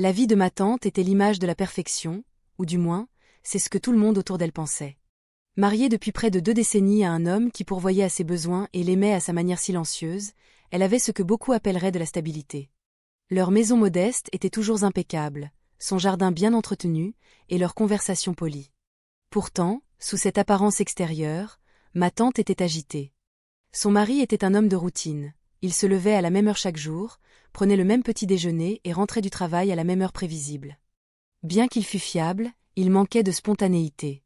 La vie de ma tante était l'image de la perfection, ou du moins, c'est ce que tout le monde autour d'elle pensait. Mariée depuis près de 2 décennies à un homme qui pourvoyait à ses besoins et l'aimait à sa manière silencieuse, elle avait ce que beaucoup appelleraient de la stabilité. Leur maison modeste était toujours impeccable, son jardin bien entretenu, et leur conversation polie. Pourtant, sous cette apparence extérieure, ma tante était agitée. Son mari était un homme de routine. Il se levait à la même heure chaque jour, prenait le même petit déjeuner et rentrait du travail à la même heure prévisible. Bien qu'il fût fiable, il manquait de spontanéité.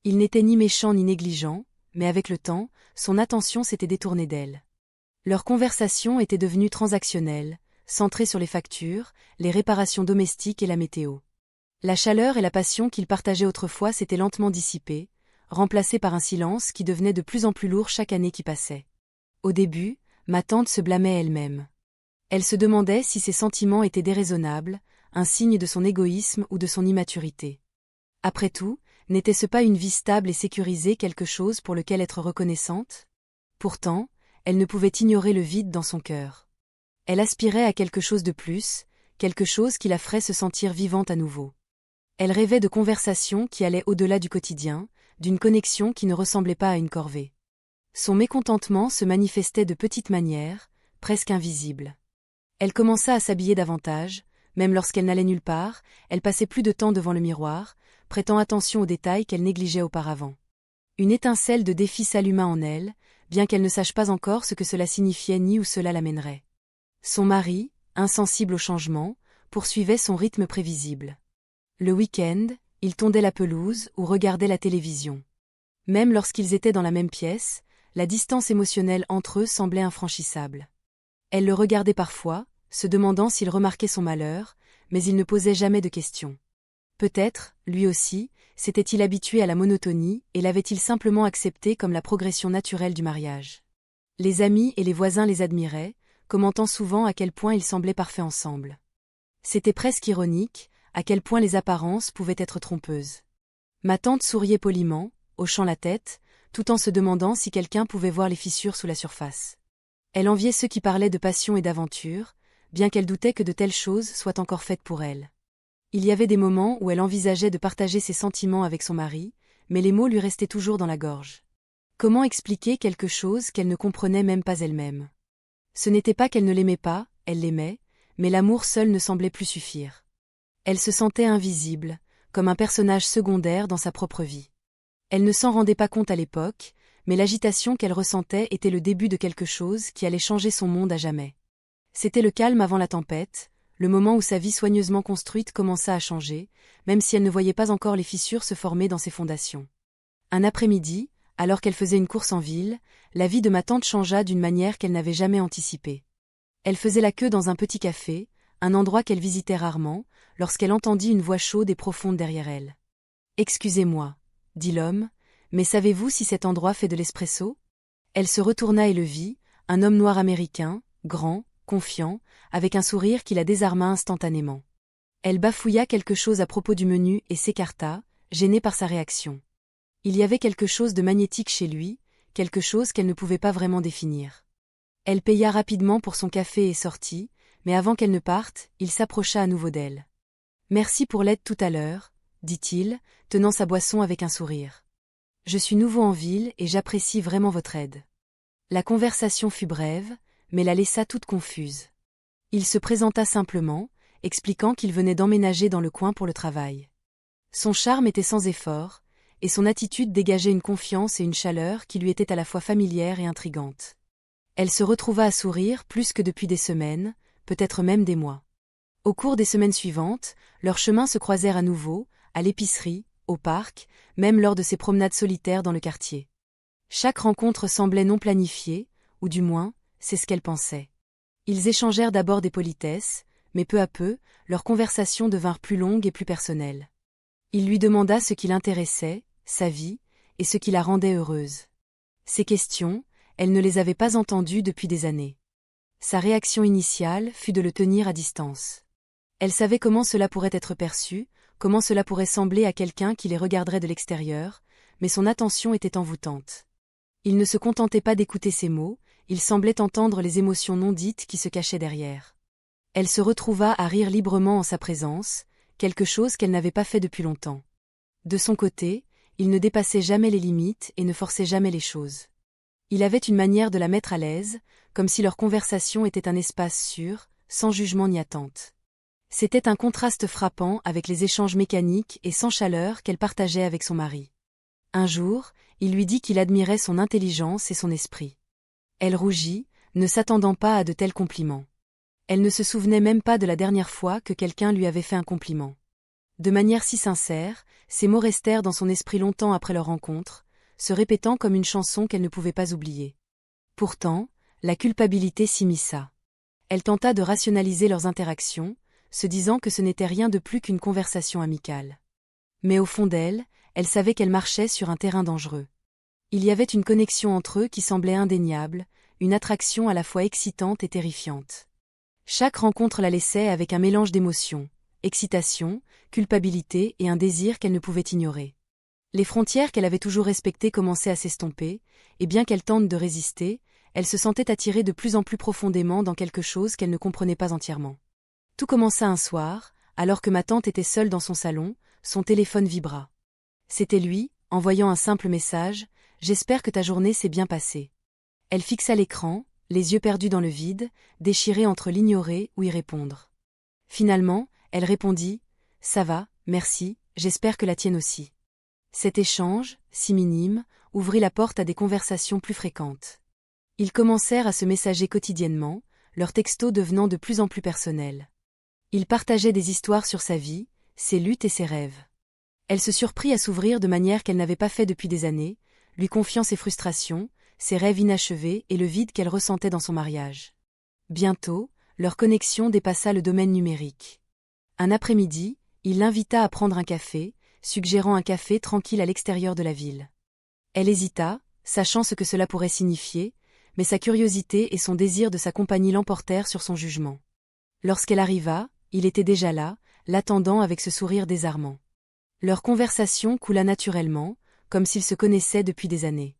Il n'était ni méchant ni négligent, mais avec le temps, son attention s'était détournée d'elle. Leur conversation était devenue transactionnelle, centrée sur les factures, les réparations domestiques et la météo. La chaleur et la passion qu'ils partageaient autrefois s'étaient lentement dissipées, remplacées par un silence qui devenait de plus en plus lourd chaque année qui passait. Au début, ma tante se blâmait elle-même. Elle se demandait si ses sentiments étaient déraisonnables, un signe de son égoïsme ou de son immaturité. Après tout, n'était-ce pas une vie stable et sécurisée quelque chose pour lequel être reconnaissante? Pourtant, elle ne pouvait ignorer le vide dans son cœur. Elle aspirait à quelque chose de plus, quelque chose qui la ferait se sentir vivante à nouveau. Elle rêvait de conversations qui allaient au-delà du quotidien, d'une connexion qui ne ressemblait pas à une corvée. Son mécontentement se manifestait de petites manières, presque invisibles. Elle commença à s'habiller davantage, même lorsqu'elle n'allait nulle part, elle passait plus de temps devant le miroir, prêtant attention aux détails qu'elle négligeait auparavant. Une étincelle de défi s'alluma en elle, bien qu'elle ne sache pas encore ce que cela signifiait ni où cela l'amènerait. Son mari, insensible au changement, poursuivait son rythme prévisible. Le week-end, il tondait la pelouse ou regardait la télévision. Même lorsqu'ils étaient dans la même pièce, la distance émotionnelle entre eux semblait infranchissable. Elle le regardait parfois, se demandant s'il remarquait son malheur, mais il ne posait jamais de questions. Peut-être, lui aussi, s'était-il habitué à la monotonie et l'avait-il simplement accepté comme la progression naturelle du mariage. Les amis et les voisins les admiraient, commentant souvent à quel point ils semblaient parfaits ensemble. C'était presque ironique, à quel point les apparences pouvaient être trompeuses. Ma tante souriait poliment, hochant la tête, tout en se demandant si quelqu'un pouvait voir les fissures sous la surface. Elle enviait ceux qui parlaient de passion et d'aventure, bien qu'elle doutait que de telles choses soient encore faites pour elle. Il y avait des moments où elle envisageait de partager ses sentiments avec son mari, mais les mots lui restaient toujours dans la gorge. Comment expliquer quelque chose qu'elle ne comprenait même pas elle-même? Ce n'était pas qu'elle ne l'aimait pas, elle l'aimait, mais l'amour seul ne semblait plus suffire. Elle se sentait invisible, comme un personnage secondaire dans sa propre vie. Elle ne s'en rendait pas compte à l'époque, mais l'agitation qu'elle ressentait était le début de quelque chose qui allait changer son monde à jamais. C'était le calme avant la tempête, le moment où sa vie soigneusement construite commença à changer, même si elle ne voyait pas encore les fissures se former dans ses fondations. Un après-midi, alors qu'elle faisait une course en ville, la vie de ma tante changea d'une manière qu'elle n'avait jamais anticipée. Elle faisait la queue dans un petit café, un endroit qu'elle visitait rarement, lorsqu'elle entendit une voix chaude et profonde derrière elle. « Excusez-moi, » dit l'homme, « mais savez-vous si cet endroit fait de l'espresso ?» Elle se retourna et le vit, un homme noir américain, grand, confiant, avec un sourire qui la désarma instantanément. Elle bafouilla quelque chose à propos du menu et s'écarta, gênée par sa réaction. Il y avait quelque chose de magnétique chez lui, quelque chose qu'elle ne pouvait pas vraiment définir. Elle paya rapidement pour son café et sortit, mais avant qu'elle ne parte, il s'approcha à nouveau d'elle. « Merci pour l'aide tout à l'heure, » dit-il, tenant sa boisson avec un sourire. « Je suis nouveau en ville et j'apprécie vraiment votre aide. » La conversation fut brève, mais la laissa toute confuse. Il se présenta simplement, expliquant qu'il venait d'emménager dans le coin pour le travail. Son charme était sans effort, et son attitude dégageait une confiance et une chaleur qui lui étaient à la fois familières et intrigantes. Elle se retrouva à sourire plus que depuis des semaines, peut-être même des mois. Au cours des semaines suivantes, leurs chemins se croisèrent à nouveau, à l'épicerie, au parc, même lors de ses promenades solitaires dans le quartier. Chaque rencontre semblait non planifiée, ou du moins, c'est ce qu'elle pensait. Ils échangèrent d'abord des politesses, mais peu à peu, leurs conversations devinrent plus longues et plus personnelles. Il lui demanda ce qui l'intéressait, sa vie, et ce qui la rendait heureuse. Ces questions, elle ne les avait pas entendues depuis des années. Sa réaction initiale fut de le tenir à distance. Elle savait comment cela pourrait être perçu, comment cela pourrait sembler à quelqu'un qui les regarderait de l'extérieur, mais son attention était envoûtante. Il ne se contentait pas d'écouter ses mots, il semblait entendre les émotions non dites qui se cachaient derrière. Elle se retrouva à rire librement en sa présence, quelque chose qu'elle n'avait pas fait depuis longtemps. De son côté, il ne dépassait jamais les limites et ne forçait jamais les choses. Il avait une manière de la mettre à l'aise, comme si leur conversation était un espace sûr, sans jugement ni attente. C'était un contraste frappant avec les échanges mécaniques et sans chaleur qu'elle partageait avec son mari. Un jour, il lui dit qu'il admirait son intelligence et son esprit. Elle rougit, ne s'attendant pas à de tels compliments. Elle ne se souvenait même pas de la dernière fois que quelqu'un lui avait fait un compliment. De manière si sincère, ces mots restèrent dans son esprit longtemps après leur rencontre, se répétant comme une chanson qu'elle ne pouvait pas oublier. Pourtant, la culpabilité s'immisça. Elle tenta de rationaliser leurs interactions, se disant que ce n'était rien de plus qu'une conversation amicale. Mais au fond d'elle, elle savait qu'elle marchait sur un terrain dangereux. Il y avait une connexion entre eux qui semblait indéniable, une attraction à la fois excitante et terrifiante. Chaque rencontre la laissait avec un mélange d'émotions, excitation, culpabilité et un désir qu'elle ne pouvait ignorer. Les frontières qu'elle avait toujours respectées commençaient à s'estomper, et bien qu'elle tente de résister, elle se sentait attirée de plus en plus profondément dans quelque chose qu'elle ne comprenait pas entièrement. Tout commença un soir, alors que ma tante était seule dans son salon, son téléphone vibra. C'était lui, envoyant un simple message, « J'espère que ta journée s'est bien passée ». Elle fixa l'écran, les yeux perdus dans le vide, déchirée entre l'ignorer ou y répondre. Finalement, elle répondit « Ça va, merci, j'espère que la tienne aussi ». Cet échange, si minime, ouvrit la porte à des conversations plus fréquentes. Ils commencèrent à se messager quotidiennement, leurs textos devenant de plus en plus personnels. Il partageait des histoires sur sa vie, ses luttes et ses rêves. Elle se surprit à s'ouvrir de manière qu'elle n'avait pas fait depuis des années, lui confiant ses frustrations, ses rêves inachevés et le vide qu'elle ressentait dans son mariage. Bientôt, leur connexion dépassa le domaine numérique. Un après-midi, il l'invita à prendre un café, suggérant un café tranquille à l'extérieur de la ville. Elle hésita, sachant ce que cela pourrait signifier, mais sa curiosité et son désir de sa compagnie l'emportèrent sur son jugement. Lorsqu'elle arriva, il était déjà là, l'attendant avec ce sourire désarmant. Leur conversation coula naturellement, comme s'ils se connaissaient depuis des années.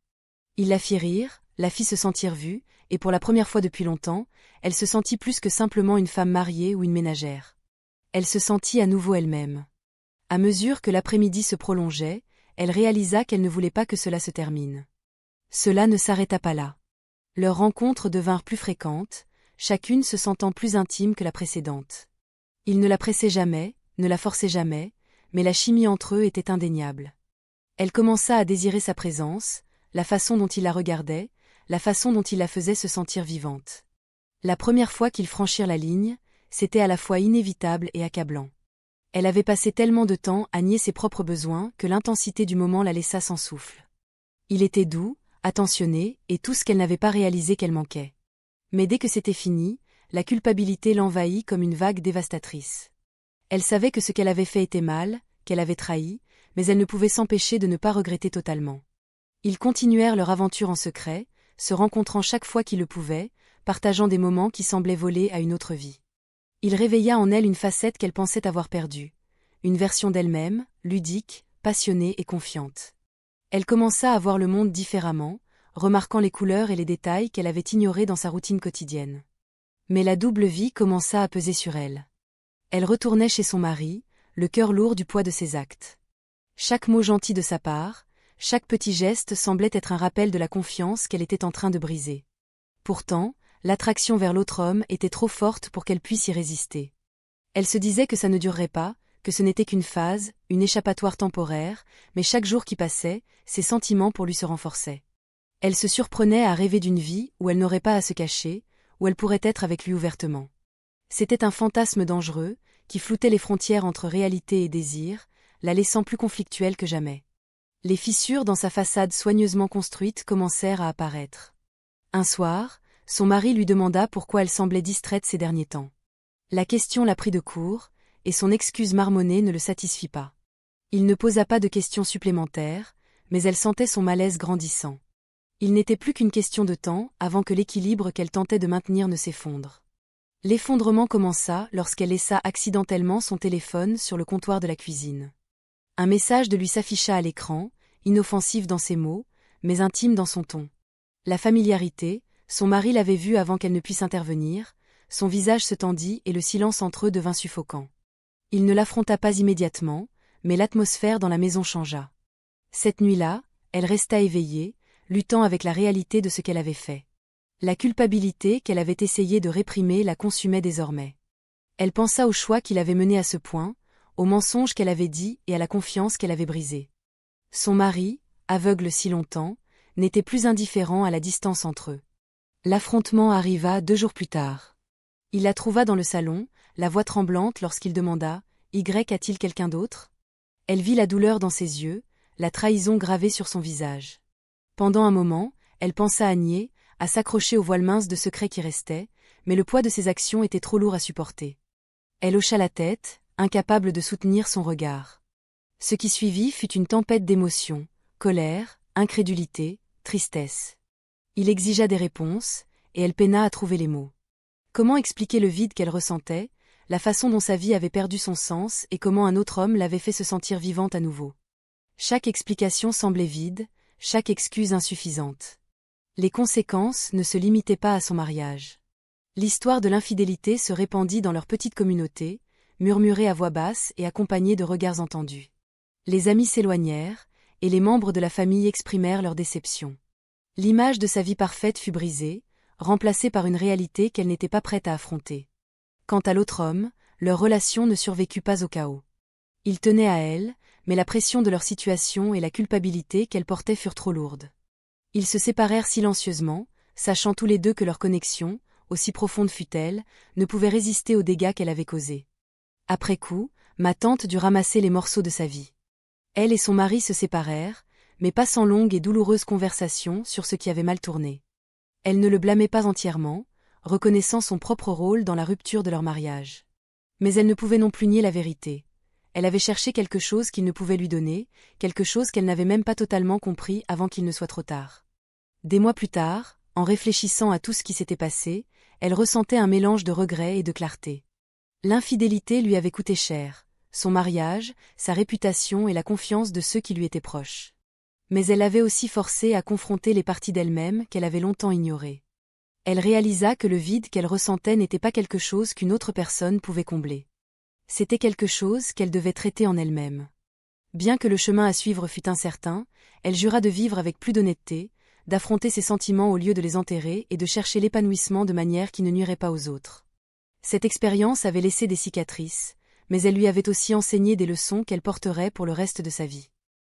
Il la fit rire, la fit se sentir vue, et pour la première fois depuis longtemps, elle se sentit plus que simplement une femme mariée ou une ménagère. Elle se sentit à nouveau elle-même. À mesure que l'après-midi se prolongeait, elle réalisa qu'elle ne voulait pas que cela se termine. Cela ne s'arrêta pas là. Leurs rencontres devinrent plus fréquentes, chacune se sentant plus intime que la précédente. Il ne la pressait jamais, ne la forçait jamais, mais la chimie entre eux était indéniable. Elle commença à désirer sa présence, la façon dont il la regardait, la façon dont il la faisait se sentir vivante. La première fois qu'ils franchirent la ligne, c'était à la fois inévitable et accablant. Elle avait passé tellement de temps à nier ses propres besoins que l'intensité du moment la laissa sans souffle. Il était doux, attentionné, et tout ce qu'elle n'avait pas réalisé qu'elle manquait. Mais dès que c'était fini, la culpabilité l'envahit comme une vague dévastatrice. Elle savait que ce qu'elle avait fait était mal, qu'elle avait trahi, mais elle ne pouvait s'empêcher de ne pas regretter totalement. Ils continuèrent leur aventure en secret, se rencontrant chaque fois qu'ils le pouvaient, partageant des moments qui semblaient voler à une autre vie. Il réveilla en elle une facette qu'elle pensait avoir perdue, une version d'elle-même, ludique, passionnée et confiante. Elle commença à voir le monde différemment, remarquant les couleurs et les détails qu'elle avait ignorés dans sa routine quotidienne. Mais la double vie commença à peser sur elle. Elle retournait chez son mari, le cœur lourd du poids de ses actes. Chaque mot gentil de sa part, chaque petit geste semblait être un rappel de la confiance qu'elle était en train de briser. Pourtant, l'attraction vers l'autre homme était trop forte pour qu'elle puisse y résister. Elle se disait que ça ne durerait pas, que ce n'était qu'une phase, une échappatoire temporaire, mais chaque jour qui passait, ses sentiments pour lui se renforçaient. Elle se surprenait à rêver d'une vie où elle n'aurait pas à se cacher, où elle pourrait être avec lui ouvertement. C'était un fantasme dangereux, qui floutait les frontières entre réalité et désir, la laissant plus conflictuelle que jamais. Les fissures dans sa façade soigneusement construite commencèrent à apparaître. Un soir, son mari lui demanda pourquoi elle semblait distraite ces derniers temps. La question la prit de court, et son excuse marmonnée ne le satisfit pas. Il ne posa pas de questions supplémentaires, mais elle sentait son malaise grandissant. Il n'était plus qu'une question de temps avant que l'équilibre qu'elle tentait de maintenir ne s'effondre. L'effondrement commença lorsqu'elle laissa accidentellement son téléphone sur le comptoir de la cuisine. Un message de lui s'afficha à l'écran, inoffensif dans ses mots, mais intime dans son ton. La familiarité, son mari l'avait vue avant qu'elle ne puisse intervenir, son visage se tendit et le silence entre eux devint suffocant. Il ne l'affronta pas immédiatement, mais l'atmosphère dans la maison changea. Cette nuit-là, elle resta éveillée, luttant avec la réalité de ce qu'elle avait fait. La culpabilité qu'elle avait essayé de réprimer la consumait désormais. Elle pensa au choix qui l'avait menée à ce point, aux mensonges qu'elle avait dits et à la confiance qu'elle avait brisée. Son mari, aveugle si longtemps, n'était plus indifférent à la distance entre eux. L'affrontement arriva 2 jours plus tard. Il la trouva dans le salon, la voix tremblante lorsqu'il demanda « Y a-t-il quelqu'un d'autre ?» Elle vit la douleur dans ses yeux, la trahison gravée sur son visage. Pendant un moment, elle pensa à nier, à s'accrocher au voile mince de secret qui restait, mais le poids de ses actions était trop lourd à supporter. Elle hocha la tête, incapable de soutenir son regard. Ce qui suivit fut une tempête d'émotions, colère, incrédulité, tristesse. Il exigea des réponses, et elle peina à trouver les mots. Comment expliquer le vide qu'elle ressentait, la façon dont sa vie avait perdu son sens et comment un autre homme l'avait fait se sentir vivante à nouveau. Chaque explication semblait vide, chaque excuse insuffisante. Les conséquences ne se limitaient pas à son mariage. L'histoire de l'infidélité se répandit dans leur petite communauté, murmurée à voix basse et accompagnée de regards entendus. Les amis s'éloignèrent, et les membres de la famille exprimèrent leur déception. L'image de sa vie parfaite fut brisée, remplacée par une réalité qu'elle n'était pas prête à affronter. Quant à l'autre homme, leur relation ne survécut pas au chaos. Il tenait à elle, mais la pression de leur situation et la culpabilité qu'elle portait furent trop lourdes. Ils se séparèrent silencieusement, sachant tous les deux que leur connexion, aussi profonde fût-elle, ne pouvait résister aux dégâts qu'elle avait causés. Après coup, ma tante dut ramasser les morceaux de sa vie. Elle et son mari se séparèrent, mais pas sans longues et douloureuses conversations sur ce qui avait mal tourné. Elle ne le blâmait pas entièrement, reconnaissant son propre rôle dans la rupture de leur mariage. Mais elle ne pouvait non plus nier la vérité. Elle avait cherché quelque chose qu'il ne pouvait lui donner, quelque chose qu'elle n'avait même pas totalement compris avant qu'il ne soit trop tard. Des mois plus tard, en réfléchissant à tout ce qui s'était passé, elle ressentait un mélange de regret et de clarté. L'infidélité lui avait coûté cher, son mariage, sa réputation et la confiance de ceux qui lui étaient proches. Mais elle l'avait aussi forcée à confronter les parties d'elle-même qu'elle avait longtemps ignorées. Elle réalisa que le vide qu'elle ressentait n'était pas quelque chose qu'une autre personne pouvait combler. C'était quelque chose qu'elle devait traiter en elle-même. Bien que le chemin à suivre fût incertain, elle jura de vivre avec plus d'honnêteté, d'affronter ses sentiments au lieu de les enterrer et de chercher l'épanouissement de manière qui ne nuirait pas aux autres. Cette expérience avait laissé des cicatrices, mais elle lui avait aussi enseigné des leçons qu'elle porterait pour le reste de sa vie.